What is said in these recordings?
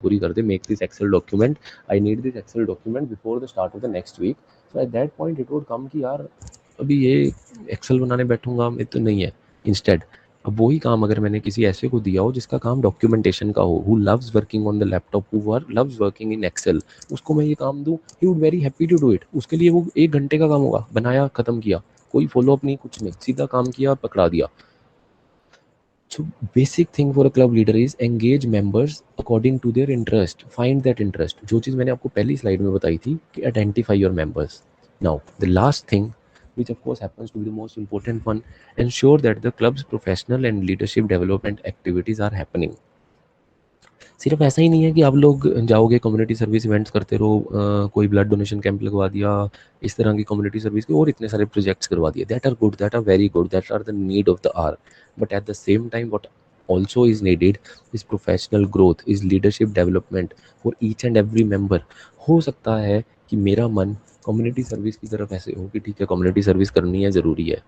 पूरी कर दे, make this Excel document, I need this Excel document before the start of the next week. So at that point it would come कि यार अभी ये Excel बनाने बैठूंगा मैं तो नहीं है। इंस्टेड अब वही काम अगर मैंने किसी ऐसे को दिया हो जिसका काम डॉक्यूमेंटेशन का हो, who loves working on the laptop, who loves working in Excel, उसको मैं ये काम दूँ, he would very happy to do it. उसके लिए वो 1 घंटे का काम होगा, बनाया खत्म किया, कोई फॉलो अप नहीं, कुछ नहीं, सीधा काम किया, पकड़ा दिया। So basic thing for a club leader is engage members according to their interest. Find that interest. जो चीज़ मैंने आपको पहली स्लाइड में बताई थी कि identify your members. Now the last thing, which of course happens to be the most important one, ensure that the club's professional and leadership development activities are happening. सिर्फ ऐसा ही नहीं है कि आप लोग जाओगे कम्युनिटी सर्विस इवेंट्स करते रहो, कोई ब्लड डोनेशन कैंप लगवा दिया, इस तरह की कम्युनिटी सर्विस के और इतने सारे प्रोजेक्ट्स करवा दिए, that are good, that are very good, that are the need of the hour, but at the same time what also is needed is professional growth, is leadership development for each and every member. हो सकता है कि मेरा मन community service की तरफ ऐसे हो कि ठीक है कम्युनिटी सर्विस करनी है, ज़रूरी है,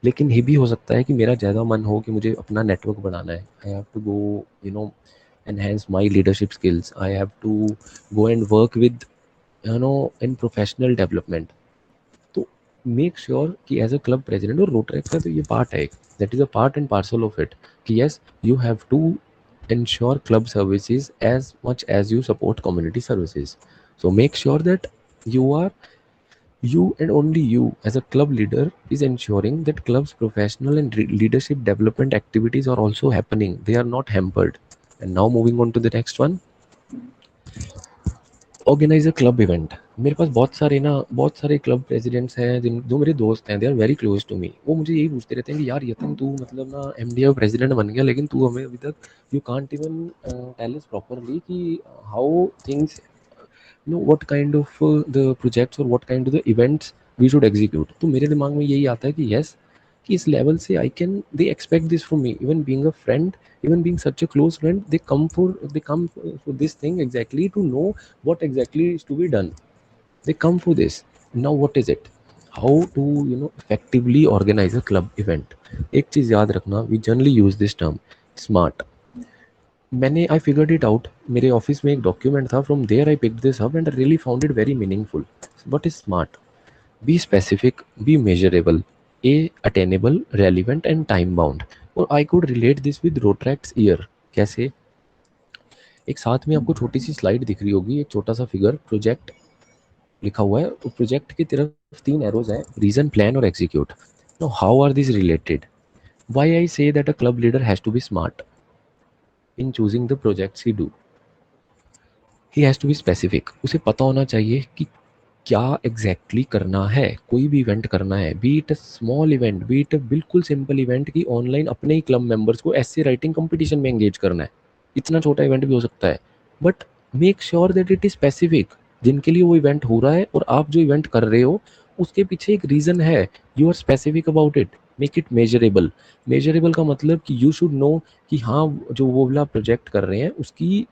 लेकिन ये भी हो सकता है कि मेरा ज़्यादा मन हो कि मुझे अपना नेटवर्क बनाना है, I have to go you know enhance my leadership skills, I have to go and work with in professional development. तो मेक श्योर कि एज अ क्लब प्रेसिडेंट, और रोटरेक्स का तो ये पार्ट है, that is a part and parcel of it, कि yes you have to ensure club services as much as you support community services. So make sure that you are, you and only you as a club leader is ensuring that club's professional and leadership development activities are also happening, they are not hampered. And now moving on to the next one, organise a club event. मेरे पास बहुत सारे club presidents हैं जो मेरे दोस्त हैं, they are very close to me. वो मुझे यही पूछते रहते हैं कि यार यतन तू मतलब ना एमडीए प्रेसिडेंट बन गया, लेकिन तू हमें अभी तक you can't even tell us properly कि how things what kind of the projects और what kind of the events we should execute. तो मेरे दिमाग में यही आता है कि यस, कि इस लेवल से I can, they expect this from me, even being a friend, even being such a close friend, they come for this thing exactly to know what exactly is to be done. They come for this. Now what is it, how to effectively organize a club event? एक चीज याद रखना, we generally use this term smart. मैंने I figured it out, मेरे office में एक document था, from there I picked this up and I really found it very meaningful. What is smart? Be specific, be measurable, A attainable, relevant and time bound. और I could relate this with Rotaract's year. कैसे? एक साथ में आपको छोटी सी slide दिख रही होगी, एक छोटा सा फिगर, प्रोजेक्ट लिखा हुआ है, और प्रोजेक्ट की तरफ 3 एरोज हैं, रीजन, प्लान और execute. Now how are this related? Why I say that a club leader has to be smart in choosing the projects he do? He has to be specific. उसे पता होना चाहिए कि क्या exactly करना है. कोई भी इवेंट करना है, B it a small event, B it a बिल्कुल सिंपल इवेंट की ऑनलाइन अपने ही क्लब मेंबर्स को ऐसे राइटिंग कंपटीशन में एंगेज करना है, इतना छोटा इवेंट भी हो सकता है, but make sure that it is specific, जिनके लिए वो इवेंट हो रहा है और आप जो इवेंट कर रहे हो उसके पीछे एक रीजन है. You are specific about it, make it measurable. Measurable का मतलब कि यू शुड नो कि हाँ जो वो वाला प्रोजेक्ट कर रहे हैं उसकी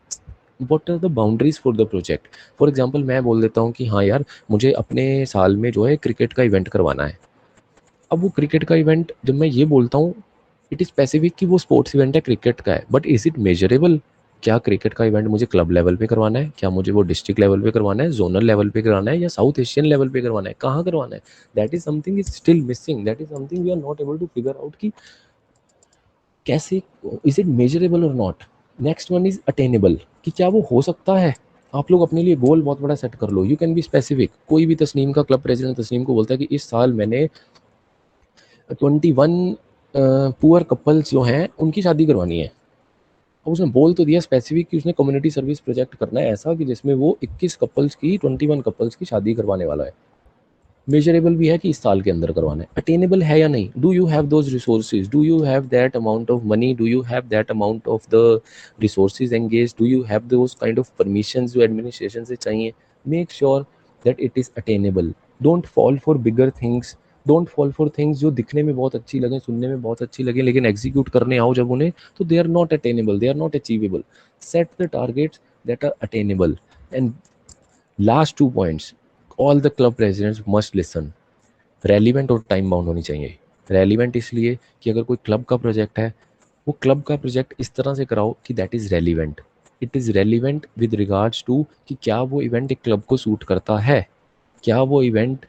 what are the boundaries for the project. For example मैं बोल देता हूँ कि हाँ यार मुझे अपने साल में जो है क्रिकेट का इवेंट करवाना है. अब वो क्रिकेट का इवेंट जब मैं ये बोलता हूँ, इट इज स्पेसिफिक कि वो स्पोर्ट्स इवेंट है, क्रिकेट का है, बट इज इट मेजरेबल? क्या क्रिकेट का इवेंट मुझे क्लब लेवल पे करवाना है, क्या मुझे वो डिस्ट्रिक्ट लेवल पे करवाना है, जोनल लेवल पे करवाना है, या साउथ एशियन लेवल पे करवाना है, कहाँ करवाना है? That is something is still missing, that is something we are not able to figure out कि कैसे, इज इट मेजरेबल और नॉट. नेक्स्ट वन इज अटेनेबल, कि क्या वो हो सकता है. आप लोग अपने लिए गोल बहुत बड़ा सेट कर लो, यू कैन बी स्पेसिफिक. कोई भी तस्नीम का क्लब प्रेसिडेंट तस्नीम को बोलता है कि इस साल मैंने 21 पुअर कपल्स जो हैं उनकी शादी करवानी है. अब उसने बोल तो दिया स्पेसिफिक कि उसने कम्युनिटी सर्विस प्रोजेक्ट करना है ऐसा कि जिसमें वो 21 कपल्स की, 21 कपल्स की शादी करवाने वाला है. मेजरेबल भी है कि इस साल के अंदर करवाना है. अटेनेबल है या नहीं? Do you have those resources? Do you have that amount of money? Do you have that amount of the resources engage? Do you have those kind of permissions जो एडमिनिस्ट्रेशन से चाहिए? Make sure that it is attainable. Don't fall for bigger things, don't fall for things जो दिखने में बहुत अच्छी लगे, सुनने में बहुत अच्छी लगे, लेकिन एग्जीक्यूट करने आओ जब उन्हें, तो they are not attainable, they are not achievable. Set the targets that are attainable. And last 2 points all the club presidents must listen. Relevant और टाइम बाउंड होनी चाहिए. रेलिवेंट इसलिए कि अगर कोई क्लब का प्रोजेक्ट है, वो क्लब का प्रोजेक्ट इस तरह से कराओ कि that is relevant. It is relevant with regards to कि क्या वो इवेंट एक क्लब को सूट करता है, क्या वो इवेंट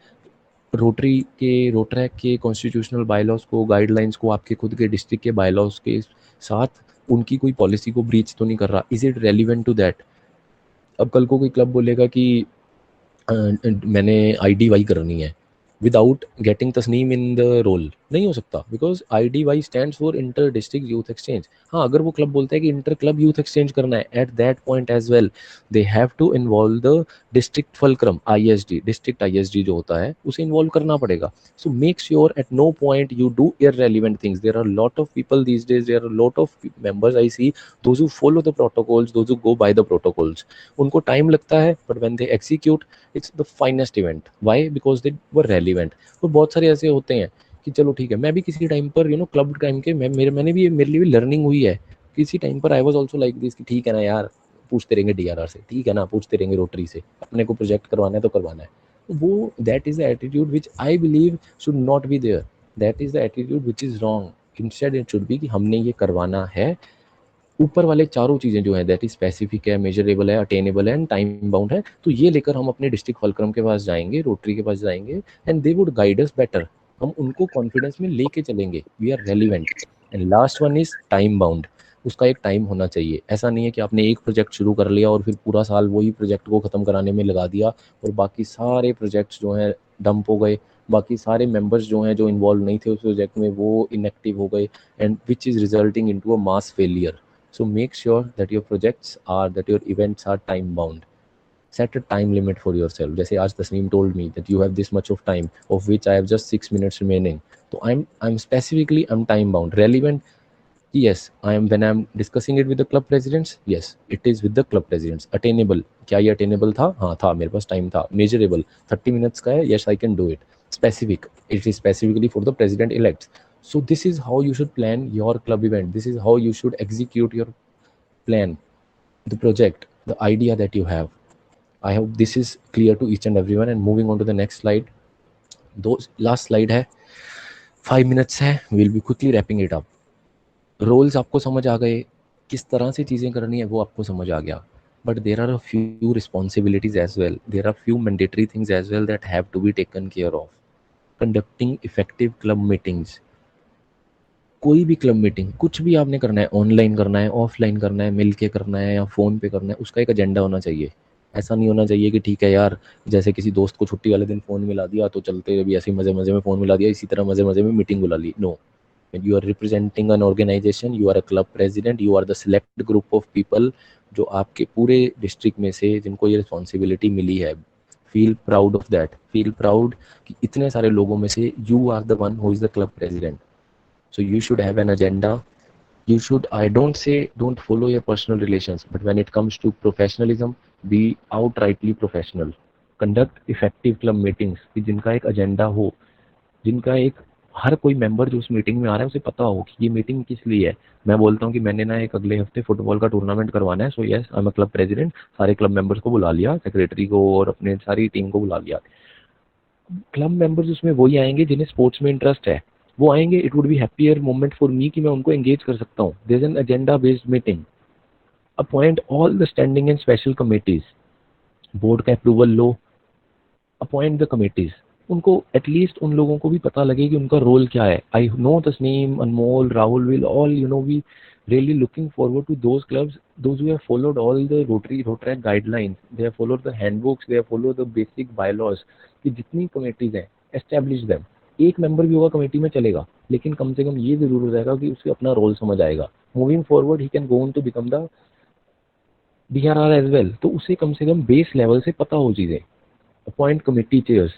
रोटरी के रोटरैक के कॉन्स्टिट्यूशनल बायलॉज को, गाइडलाइंस को, आपके खुद के डिस्ट्रिक्ट के बायलॉज के साथ उनकी कोई पॉलिसी को ब्रीच तो नहीं कर रहा, is it relevant to that. अब कल को कोई क्लब बोलेगा कि मैंने IDY करनी है without getting Tasneem in the role, नहीं हो सकता, because IDY stands for inter district youth exchange. हाँ, अगर वो क्लब बोलता है कि इंटर क्लब यूथ एक्सचेंज करना है, at that point as well they have to involve the district fulcrum ISD, district ISD जो होता है उसे इन्वॉल्व करना पड़ेगा। So make sure at no point you do irrelevant things. There are a lot of people these days, there are a lot of members I see, those who follow the protocols, those who go by the protocols, उनको time लगता है, but when they execute it's the finest event. Why? Because they were relevant. तो बहुत सारे ऐसे होते हैं कि चलो ठीक है, मैं भी किसी टाइम पर क्लब टाइम के मैंने भी, मेरे लिए भी लर्निंग हुई है किसी टाइम पर। I was also like this कि ठीक है ना यार, पूछते रहेंगे DRR से, ठीक है ना, पूछते रहेंगे रोटरी से, अपने को प्रोजेक्ट करवाना है तो करवाना है। वो that is the attitude which I believe should not be there, that is the attitude which is wrong. Instead it should be कि हमने ये करवाना है। ऊपर वाले चारों चीज़ें जो हैं, दैट इज स्पेसिफिक है, मेजरेबल है, अटेनेबल है एंड टाइम बाउंड है, तो ये लेकर हम अपने डिस्ट्रिक्ट फलक्रम के पास जाएंगे, रोटरी के पास जाएंगे, and they would guide us better. हम उनको कॉन्फिडेंस में लेके चलेंगे, we are relevant. And last one is time bound. उसका एक टाइम होना चाहिए। ऐसा नहीं है कि आपने एक प्रोजेक्ट शुरू कर लिया और फिर पूरा साल वही प्रोजेक्ट को ख़त्म कराने में लगा दिया और बाकी सारे प्रोजेक्ट्स जो हैं डंप हो गए, बाकी सारे मेंबर्स जो हैं जो इन्वॉल्व नहीं थे उस प्रोजेक्ट में वो इनएक्टिव हो गए, and which is resulting into a mass failure. So make sure that your events are time bound. Set a time limit for yourself. जैसे आज Tasneem told me that you have this much of time, of which I have just 6 minutes remaining. So I'm time bound. Relevant, yes. When I'm discussing it with the club presidents, yes, it is with the club presidents. Attainable, क्या ये attainable था? हाँ था, मेरे पास time था. Measurable, 30 minutes का है, yes I can do it. Specific, it is specifically for the president elects. So this is how you should plan your club event. This is how you should execute your plan, the project, the idea that you have. I hope this is clear to each and everyone. And moving on to the next slide. Those last slide है, 5 minutes है, we'll be quickly wrapping it up. Roles आपको समझ आ गए, किस तरह से चीज़ें करनी है वो आपको समझ आ गया, but there are a few responsibilities as well, there are few mandatory things as well that have to be taken care of. Conducting effective club meetings, कोई भी क्लब मीटिंग, कुछ भी आपने करना है, ऑनलाइन करना है, ऑफलाइन करना है, मिल के करना है या फ़ोन पे करना है, उसका एक एजेंडा होना चाहिए। ऐसा नहीं होना चाहिए कि ठीक है यार, जैसे किसी दोस्त को छुट्टी वाले दिन फ़ोन मिला दिया तो चलते भी ऐसे ही मज़े मज़े में फ़ोन मिला दिया, इसी तरह मज़े मज़े में मीटिंग बुला ली। No, when you are representing an organization, you are a club president, you are the select group of people जो आपके पूरे डिस्ट्रिक्ट में से जिनको ये रिस्पॉन्सिबिलिटी मिली है। Feel proud of that, feel proud कि इतने सारे लोगों में से you are the one who is the club president. So you should have an agenda. You should, I don't say don't follow your personal relations, but when it comes to professionalism, be outrightly professional. Conduct effective club meetings कि जिनका एक agenda हो, जिनका एक हर कोई member जो उस meeting में आ रहा है उसे पता हो कि ये मीटिंग किस लिए है। मैं बोलता हूँ कि मैंने ना एक अगले हफ्ते फुटबॉल का टूर्नामेंट करवाना है, so yes I am a club president, सारे क्लब मेंबर्स को बुला लिया, सेक्रेटरी को और अपने सारी टीम को बुला लिया। क्लब मेंबर्स उसमें वही आएंगे जिन्हें स्पोर्ट्स में इंटरेस्ट है, वो आएंगे। It would be happier moment for me कि मैं उनको एंगेज कर सकता हूँ। There is an agenda based meeting. Appoint all the standing and special committees, board का अप्रूवल लो, अपॉइंट द कमेटीज। उनको एटलीस्ट उन लोगों को भी पता लगे कि उनका रोल क्या है। I know Tasneem, Anmol, Rahul will all we really looking forward to those clubs, those who have followed all the Rotaract guidelines, they have followed the handbooks, they have followed the basic bylaws कि जितनी committees हैं establish them। एक member भी होगा committee में चलेगा, लेकिन कम से कम ये जरूर हो जाएगा कि उसे अपना रोल समझ आएगा। Moving forward he can go on to become the DRR as well, तो उसे कम से कम बेस लेवल से पता हो चीज़ें। अपॉइंट कमेटी चेयर्स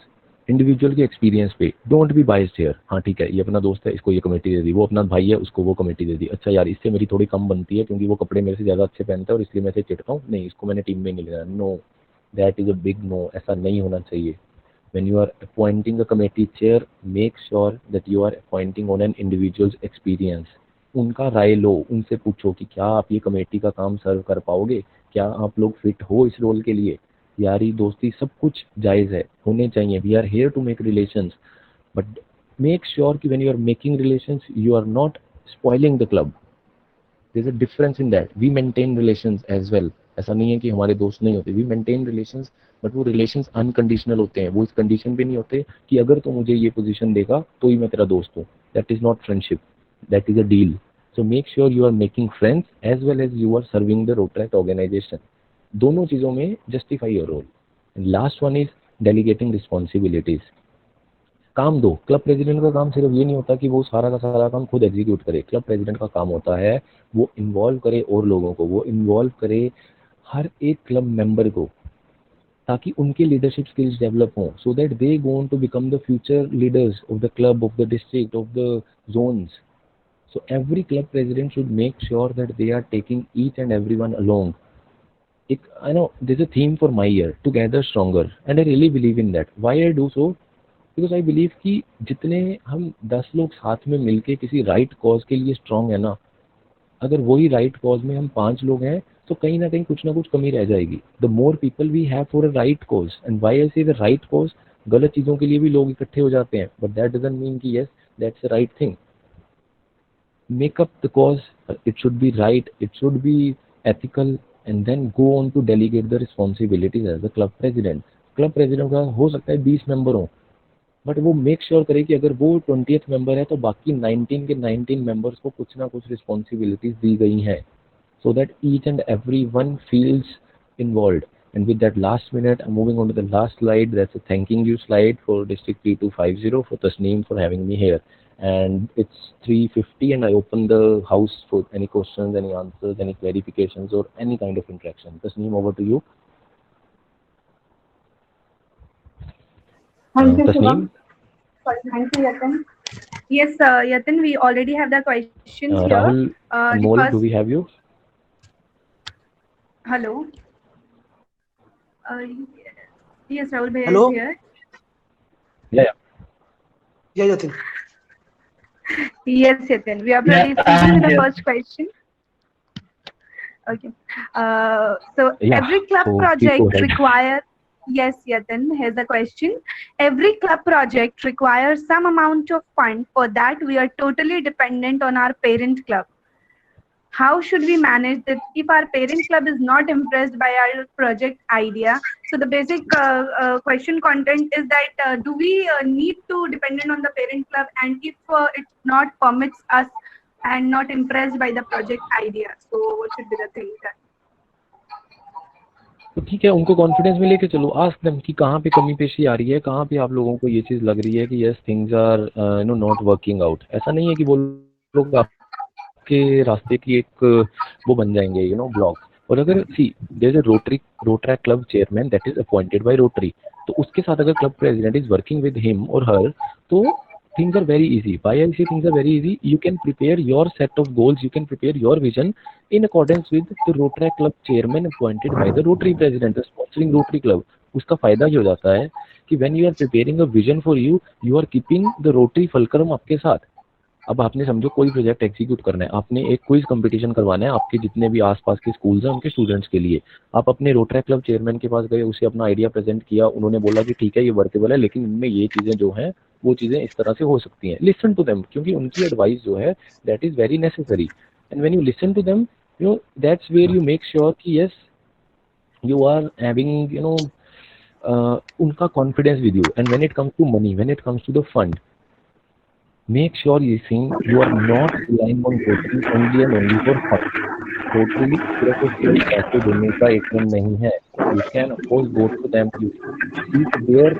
इंडिविजुअल के एक्सपीरियंस पे, डोंट बी बाइस्ड हियर। हाँ ठीक है, ये अपना दोस्त है, इसको ये कमेटी दे दी, वो अपना भाई है, उसको वो कमेटी दे दी। अच्छा यार, इससे मेरी थोड़ी कम बनती है क्योंकि वो कपड़े मेरे से ज़्यादा अच्छे पहनता है और इसलिए मैं इसे चिढ़ता हूँ, नहीं इसको मैंने टीम में नहीं लेना। No, that is a big no. ऐसा नहीं होना चाहिए। when you are appointing a committee chair, make sure that you are appointing on an individual's experience। उनका राय लो, उनसे पूछो कि क्या आप ये कमेटी का काम सर्व कर पाओगे, क्या आप लोग फिट हो इस रोल के लिए। यारी दोस्ती सब कुछ जायज़ है, होने चाहिए। We are here to make relations, but make sure कि when you are making relations you are not spoiling the club. There is a difference in that. We maintain relations as well. ऐसा नहीं है कि हमारे दोस्त नहीं होते. We maintain relations, but वो रिलेशंस अनकंडीशनल होते हैं. वो इस कंडीशन पे नहीं होते कि अगर तो मुझे ये पोजीशन देगा तो ही मैं तेरा दोस्त हूँ. That is not friendship, that is a deal. So make sure you are making friends as well as you are serving the Rotaract organization. दोनों चीजों में justify your role. And last one is delegating responsibilities. काम दो. Club president का काम सिर्फ ये नहीं होता कि वो सारा का सारा काम खुद एग्जीक्यूट करे. क्लब प्रेसिडेंट का काम होता है वो इन्वॉल्व करे और लोगों को, वो इन्वॉल्व करे हर एक क्लब मेंबर को, ताकि उनके लीडरशिप स्किल्स डेवलप हों, so that they go on to become the future leaders of the club, of the district, of the zones. So every club president should make sure that they are taking each and everyone along. I know there's a theme for my year, Together Stronger, and I really believe in that. Why I do so? Because I believe कि जितने हम 10 लोग साथ में मिलके किसी right cause के लिए स्ट्रांग है ना, अगर वही राइट कॉज में हम 5 लोग हैं तो कहीं ना कुछ कमी रह जाएगी. The more people we have for a right cause, and why I say the right cause, गलत चीज़ों के लिए भी लोग इकट्ठे हो जाते हैं, बट दैट डजंट मीन कि yes that's the right thing. Make up the cause, it should be right, it should be ethical, and then go on to delegate the responsibilities as the club president. Club president का हो सकता है 20 member हो, but वो make sure करे कि अगर वो 20th मेंबर है तो बाकी 19 के 19 मेंबर्स को कुछ ना कुछ रिस्पॉन्सिबिलिटीज दी गई हैं, so that each and every one feels involved. And with that last minute, I'm moving on to the last slide. That's a thanking you slide for District P250 for Tasneem for having me here. And it's 3:50 and I open the house for any questions, any answers, any clarifications, or any kind of interaction. Tasneem, over to you. Thank you, Tasneem? Shubham. Thank you, Yatin. Yes, Yatin, we already have the questions here. Rahul Mol, do we have you? Hello. Yes, Rahul Bhai Hello? is here. Yeah. Yeah, Yatin. Yes, Yatin. We are proceeding with the first question. Okay. So every club project requires. Yes, Yatin. Here's the question. Every club project requires some amount of fund. For that, we are totally dependent on our parent club. How should we manage that if our parent club is not impressed by our project idea? So the basic question content is that do we need to depend on the parent club, and if it not permits us and not impressed by the project idea, so what should be the thing that? तो ठीक है, उनको confidence में लेके चलो. Ask them कि कहाँ पे कमी पेशी आ रही है, कहाँ पे आप लोगों को ये चीज़ लग रही है कि yes things are not working out. ऐसा नहीं है कि वो लोग आपके रास्ते की एक वो बन जाएंगे ब्लॉक. और अगर see there is a Rotaract club chairman that is appointed by Rotary, तो उसके साथ अगर club president is working with him और हर, तो things are very easy. Why I say things are very easy? You can prepare your set of goals, you can prepare your vision in accordance with the Rotary Club chairman appointed by the Rotary president, the sponsoring Rotary Club. उसका फायदा ये हो जाता है कि when you are preparing a vision for you, you are keeping the Rotary fulcrum आपके साथ. अब आपने समझो कोई प्रोजेक्ट एग्जीक्यूट करना है, आपने एक क्विज कंपटीशन करवाना है आपके जितने भी आसपास के स्कूल्स हैं उनके स्टूडेंट्स के लिए. आप अपने रोटरी क्लब चेयरमैन के पास गए, उसे अपना आइडिया प्रेजेंट किया, उन्होंने बोला कि ठीक है ये वर्केबल है, लेकिन इनमें ये चीज़ें जो हैं वो चीज़ें इस तरह से हो सकती हैं. लिसन टू देम, क्योंकि उनकी एडवाइस जो है that is very necessary. And when you listen to them, that's where you make sure कि यस यू आर हैविंग उनका confidence with you. And when it comes to money, when it comes to the fund, make sure you are not relying on Rotary only and only for fund. Rotary सिर्फ उसके लिए पैसे देने का एक नहीं है. You can of course go to them to seek their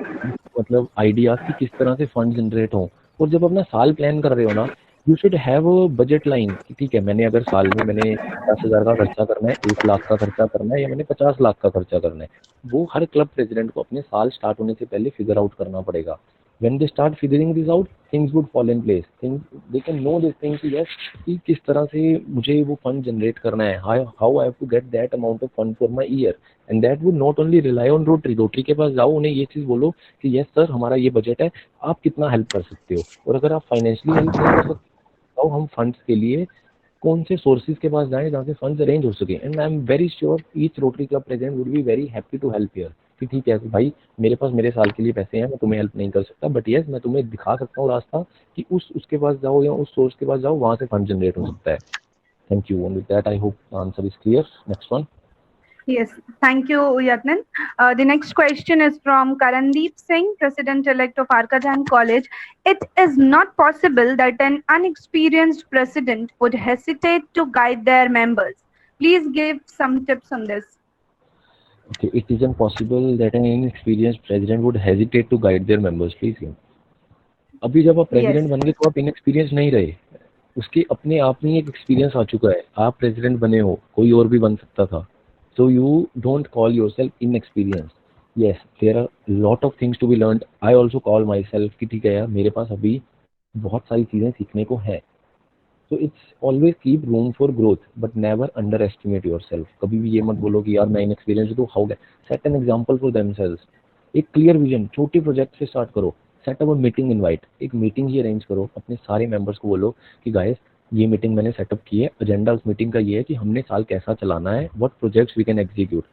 मतलब आइडिया कि किस तरह से फंड जनरेट हो. और जब अपना साल प्लान कर रहे हो ना, you should have a budget line कि ठीक है मैंने अगर साल में मैंने 10,000 का खर्चा करना है, 1 लाख का खर्चा करना है, या मैंने 50 लाख का खर्चा करना है. वो हर क्लब प्रेसिडेंट को अपने साल स्टार्ट होने से पहले फिगर आउट करना पड़ेगा. When they start figuring this out, things would fall in place. They can know this thing कि yes कि किस तरह से मुझे वो फंड जनरेट करना है, how I have to get that amount of fund for my year, and that would not only rely on Rotary. Rotary के पास जाओ, उन्हें ये चीज़ बोलो कि yes सर हमारा ये बजट है, आप कितना हेल्प कर सकते हो. और अगर आप फाइनेंशियली हेल्प नहीं कर सकते तो हम फंड्स के लिए कौन से सोर्सेज के पास जाएं जहाँ से फंड्स अरेंज हो सके. And I am very sure each Rotary club president would be very happy to help here कि ठीक है भाई मेरे पास मेरे साल के लिए पैसे हैं, मैं तुम्हें हेल्प नहीं कर सकता, बट यस मैं तुम्हें दिखा सकता हूँ रास्ता कि उसके पास जाओ या उस सोर्स के पास जाओ, वहाँ से फंड जनरेट हो सकता है. Thank you. And with that, I hope the answer is clear. Next one. Yes, thank you, Yatnan. The next question is from Karandeep Singh, President-elect of Arkajan College. It is not possible that an unexperienced president would hesitate to guide their members. Please give some tips on this. Okay, it isn't possible that an inexperienced president would hesitate to guide their members. Please give. अभी जब आप president बन गए तो आप inexperience नहीं रहे, उसके अपने आप में एक एक्सपीरियंस आ चुका है, आप प्रेसिडेंट बने हो, कोई और भी बन सकता था. So you don't call yourself inexperienced. Yes, there are lot of things to be learned. I also call myself कि ठीक है यार, मेरे पास अभी बहुत सारी चीजें सीखने को है. So it's always keep room for growth, but never underestimate yourself. कभी भी ये मत बोलो कि यार मैं inexperienced हूँ, how can set an example for themselves. एक क्लियर विजन, छोटे प्रोजेक्ट से स्टार्ट करो. सेट अप मीटिंग इनवाइट, एक मीटिंग ही अरेंज करो, अपने सारे मेंबर्स को बोलो कि गाइस ये मीटिंग मैंने सेटअप की है, एजेंडा उस मीटिंग का ये है कि हमने साल कैसा चलाना है, what projects we can execute.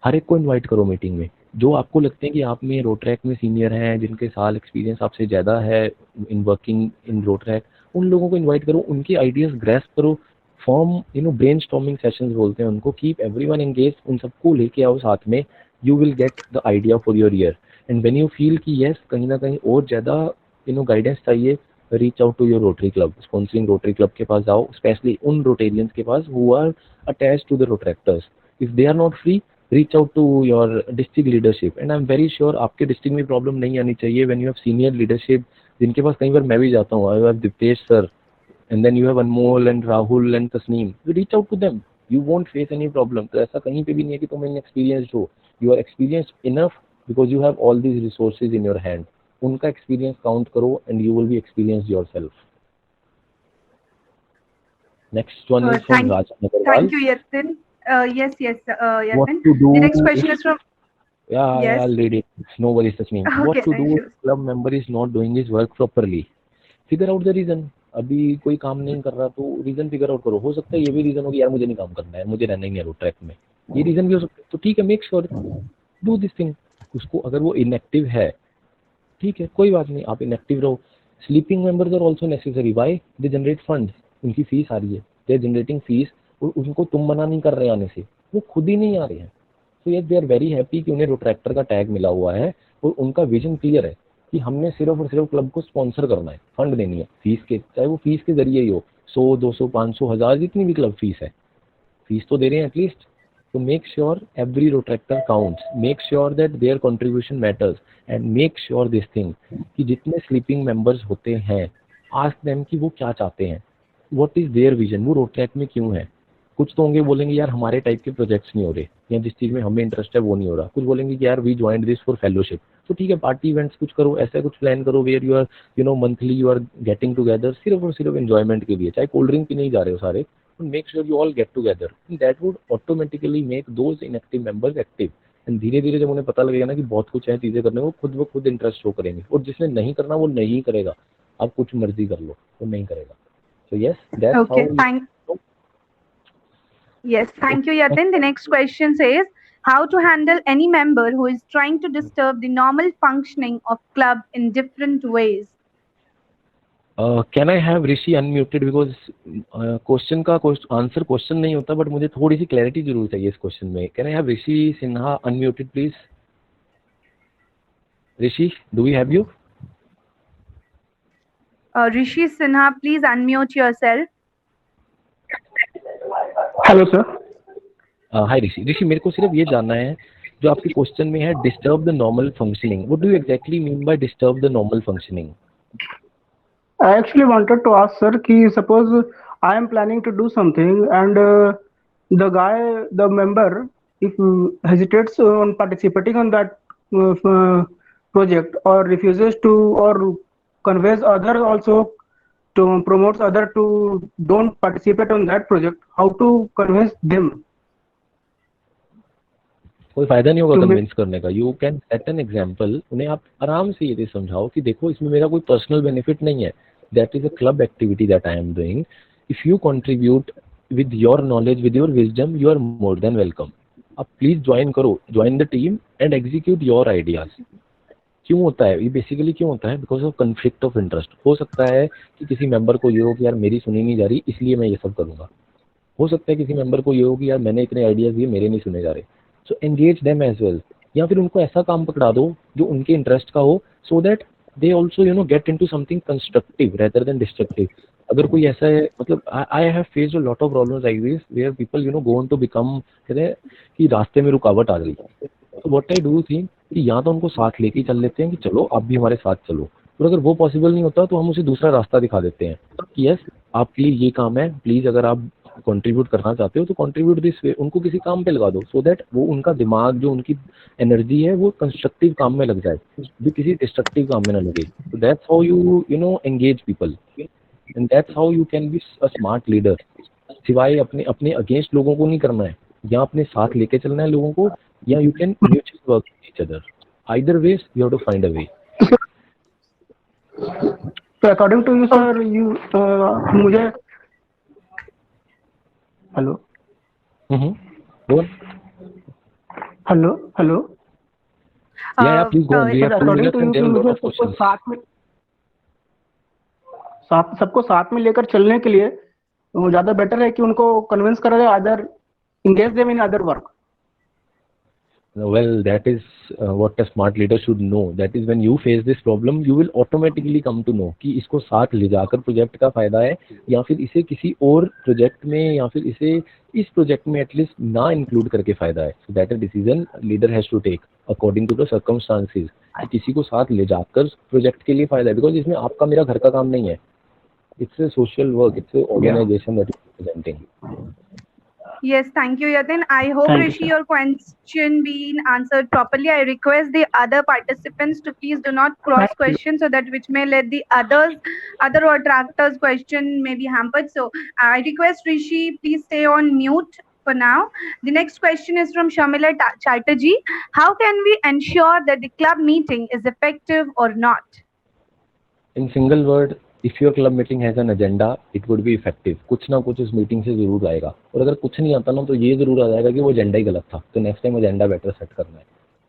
हर एक को इनवाइट करो मीटिंग में, जो आपको लगते हैं कि आप में रोट्रैक में सीनियर हैं, जिनके साल एक्सपीरियंस आपसे ज़्यादा है इन वर्किंग इन रोट्रैक, उन लोगों को इन्वाइट करो, उनके आइडियाज़ ग्रैस्प करो, फॉर्म ब्रेनस्टॉर्मिंग सेशंस बोलते हैं उनको, कीप एवरीवन एंगेज, उन सबको लेके आओ साथ में, you will get the idea for your year. And when you feel कि यस कहीं ना कहीं और ज़्यादा गाइडेंस चाहिए, reach out to your Rotary club, sponsoring Rotary club के पास जाओ, स्पेशली उन रोटेरियंस के पास who are attached to the Rotaractors. If they are not free, reach out to your district leadership. And I am very sure आपके district में problem नहीं आनी चाहिए. When you have senior leadership, जिनके पास कई बार मैं भी जाता हूँ, I have Deepesh sir, and then you have Anmol and Rahul and Tasneem, reach out to them, you won't face any problem. तो ऐसा कहीं पे भी नहीं है कि तुम इनएक्सपीरियंस्ड हो, you are experienced enough because you have all these resources in your hand. उनका एक्सपीरियंस काउंट करो and you will be experienced yourself. Next one is from Rajan Agarwal. Thank you, Yatin. Yes, Yatin. What to do? The next question is from. Yeah, yes. I'll read it. No worries, Tasneem. Okay, what to do if club member is not doing his work properly? Figure out the reason. अभी कोई काम नहीं कर रहा तो reason figure out करो. हो सकता है ये भी रीजन हो कि यार मुझे नहीं काम करना है, मुझे रहना ही नहीं है रोड ट्रैक में, ये रीजन भी हो सकता है. तो ठीक है, make sure do this thing. उसको अगर वो इनएक्टिव है, ठीक है, कोई बात नहीं, आप इनएक्टिव रहो. Sleeping members are also necessary. Why? They generate fund, उनकी फीस आ रही है, दे आर जनरेटिंग फीस, और उनको तुम मना नहीं कर रहे आने से, वो खुद ही नहीं आ रहे हैं. तो ये दे आर वेरी हैप्पी कि उन्हें रोट्रैक्टर का टैग मिला हुआ है और उनका विजन क्लियर है कि हमने सिर्फ और सिर्फ क्लब को स्पॉन्सर करना है, फंड देनी है फीस के, चाहे वो फीस के जरिए ही हो, 100, 200, 500, 1000, जितनी भी क्लब फीस है, फीस तो दे रहे हैं एटलीस्ट. तो make sure every Rotaractor counts, make sure that there contribution matters, and make sure this thing कि जितने स्लीपिंग मेंबर्स होते हैं, आस्क देम कि वो क्या चाहते हैं, व्हाट इज देयर विजन, वो रोट्रैक में क्यों है. कुछ तो होंगे बोलेंगे यार हमारे टाइप के प्रोजेक्ट्स नहीं हो रहे, या जिस चीज़ में हमें इंटरेस्ट है वो नहीं हो रहा. कुछ बोलेंगे कि यार we joined this for fellowship. तो ठीक है, पार्टी इवेंट्स कुछ करो, ऐसा कुछ प्लान करो where you are monthly you are getting together, सिर्फ और सिर्फ एंजॉयमेंट के लिए, चाहे कोल्ड ड्रिंक पीने ही जा रहे हो सारे, make sure you all get together. That would automatically make those inactive members active. And धीरे धीरे जब उन्हें पता लगेगा ना कि बहुत कुछ है चीज़ें करने को, खुद व खुद इंटरेस्ट शो करेंगे, और जिसने नहीं करना वो नहीं करेगा. आप कुछ मर्जी कर लो, वो नहीं करेगा. So yes, that's how. Yes, thank you, Yatin. The next question says, how to handle any member who is trying to disturb the normal functioning of club in different ways? Can I have Rishi unmuted because question का answer question नहीं होता, but मुझे थोड़ी सी clarity जरूर चाहिए इस question में. Can I have Rishi Sinha unmuted please? Rishi, do we have you? Rishi Sinha, please unmute yourself. Hello sir. Hi Rishi. Rishi, मेरे को सिर्फ ये जानना है, जो आपके क्वेश्चन में है disturb the normal functioning, what do you exactly mean by disturb the normal functioning? I actually wanted to ask sir कि suppose I am planning to do something and the member if hesitates on participating on that project or refuses to or conveys other also to promotes other to don't participate on that project, how to convince them? कोई फायदा नहीं होगा convince करने का. You can set an example. उन्हें आप आराम से ये समझाओ कि देखो इसमें मेरा कोई पर्सनल बेनिफिट नहीं है, that is a club activity that I am doing. If you contribute with your knowledge, with your wisdom, you are more than welcome. आप प्लीज ज्वाइन करो, join the team and execute your ideas. क्यों होता है ये, basically क्यों होता है? Because of conflict of interest. हो सकता है कि किसी मेंबर को ये हो कि यार मेरी सुनी नहीं जा रही, इसलिए मैं ये सब करूंगा. हो सकता है किसी मेंबर को ये हो कि यार मैंने इतने आइडियाज दिए, मेरे नहीं सुने जा रहे, सो एंगेज देम एज वेल, या फिर उनको ऐसा काम पकड़ा दो जो उनके इंटरेस्ट का हो, so that they also get into something constructive rather than destructive. अगर कोई ऐसा है, मतलब I have faced a lot of problems like this where people go on to become, कहते हैं कि रास्ते में रुकावट आ गई, तो व्हाट आई डू थी कि या तो उनको साथ लेके चल लेते हैं कि चलो आप भी हमारे साथ चलो, और अगर वो पॉसिबल नहीं होता तो हम उसे दूसरा रास्ता दिखा देते हैं कि यस आपके लिए ये काम है, प्लीज अगर आप कंट्रीब्यूट करना चाहते हो तो कंट्रीब्यूट दिस वे, उनको किसी काम पे लगा दो, सो दैट वो उनका दिमाग जो उनकी एनर्जी है वो कंस्ट्रक्टिव काम में लग जाए, भी किसी डिस्ट्रक्टिव काम में ना लगे. सो that's how you engage people, and that's how you can be a smart leader. सिवाय अपने अपने अगेंस्ट लोगों को नहीं करना है, या अपने साथ लेके चलना है लोगों को, या you can mutually work with each other. Either ways you have to find a way. So according to you, sir, you मुझे hello Go on. Hello Yeah, please go on. We have 2 minutes and there are a lot of questions. सबको साथ में लेकर चलने के लिए वो ज्यादा बेटर है कि उनको कन्विंस करा जाए, other engage them in other work. Well, that is what a smart leader should know. That is when you face this problem, you will automatically come to know कि इसको साथ ले जाकर प्रोजेक्ट का फायदा है, या फिर इसे किसी और प्रोजेक्ट में, या फिर इसे इस प्रोजेक्ट में एटलीस्ट ना इंक्लूड करके फायदा है. So that a decision leader has to take according to the circumstances. किसी को साथ ले जाकर प्रोजेक्ट के लिए फायदा है, बिकॉज इसमें आपका मेरा घर का काम नहीं है. It's a social work. It's an organization that is presenting. Yes, thank you, Yatin. I hope, Thank you, Rishi, sir. your question been answered properly. I request the other participants to please do not cross Thank you. questions, so that which may let the other attractors question may be hampered. So I request Rishi, please stay on mute for now. The next question is from Shamila Chatterjee. How can we ensure that the club meeting is effective or not? In single word, if your club meeting has an agenda, it would be effective. कुछ ना कुछ उस meeting से जरूर आएगा, और अगर कुछ नहीं आता ना तो ये जरूर आ जाएगा कि वो एजेंडा ही गलत था, तो next time agenda better set करना है.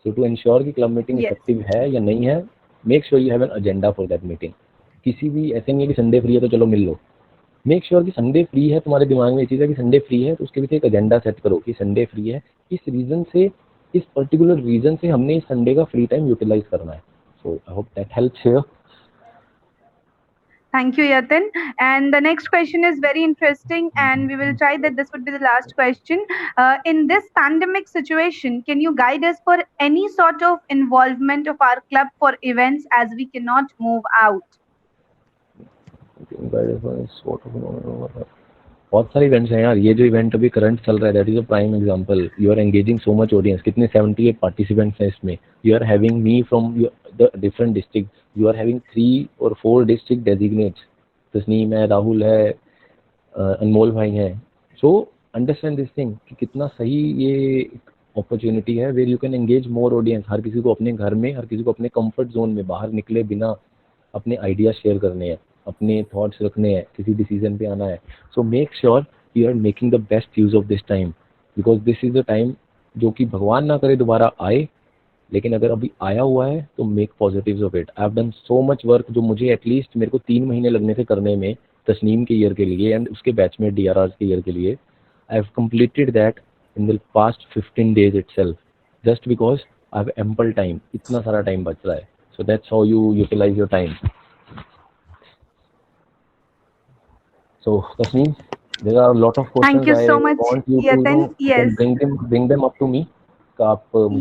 सो टू इंश्योर कि क्लब मीटिंग इफेक्टिव है या नहीं है, make sure you have an agenda for that meeting. किसी भी ऐसे नहीं है कि संडे फ्री है तो चलो मिल लो. मेक श्योर कि संडे फ्री है, तुम्हारे दिमाग में ये चीज़ है कि संडे फ्री है, तो उसके पीछे एक एजेंडा सेट करो कि संडे फ्री है, इस रीजन से, इस पर्टिकुलर रीजन से हमने इस संडे का फ्री टाइम यूटिलाइज करना है. So I hope that helps here. Thank you, Yatin. And the next question is very interesting, and we will try that this would be the last question. In this pandemic situation, can you guide us for any sort of involvement of our club for events as we cannot move out? बहुत सारे events हैं यार. ये जो event अभी current चल रहा है, that is a prime example. You are engaging so much audience. कितने 78 पार्टिसिपेंट्स हैं इसमें. You are having me from the different district. You are having 3 or 4 district designates. Tasneem है, राहुल है, अनमोल भाई हैं. सो अंडरस्टैंड दिस थिंग कि कितना सही ये अपॉर्चुनिटी है where you can engage more audience. हर किसी को अपने घर में, हर किसी को अपने कंफर्ट जोन में बाहर निकले बिना अपने आइडिया शेयर करने हैं, अपने थॉट्स रखने हैं, किसी डिसीजन पे आना है. So make sure you are making the best use of this time, because this is the time जो कि भगवान ना करे दोबारा आए, लेकिन अगर अभी आया हुआ है तो make positives of it. I have done so much work जो मुझे एटलीस्ट मेरे को 3 महीने लगने थे करने में तस्नीम के ईयर के लिए एंड उसके बैच में DRRs के ईयर के लिए. I have completed that in the past 15 days itself, just because I have ample time. इतना सारा टाइम बच रहा है. So that's how you utilize your time. So, Tasneem, there are a lot of questions. Thank you so much, want you Yatin. to Yes. bring them up to me.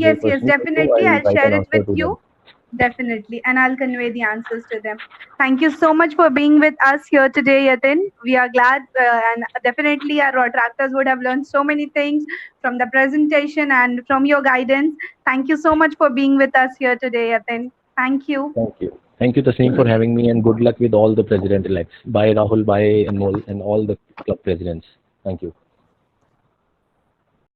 Yes, definitely. I'll share it with you. Them. Definitely, and I'll convey the answers to them. Thank you so much for being with us here today, Yatin. We are glad, and definitely our attractors would have learned so many things from the presentation and from your guidance. Thank you so much for being with us here today, Yatin. Thank you. Thank you. Thank you, Tasneem, for having me, and good luck with all the president-elects. Bye, Rahul. Bye, Anmol, and all the club presidents. Thank you.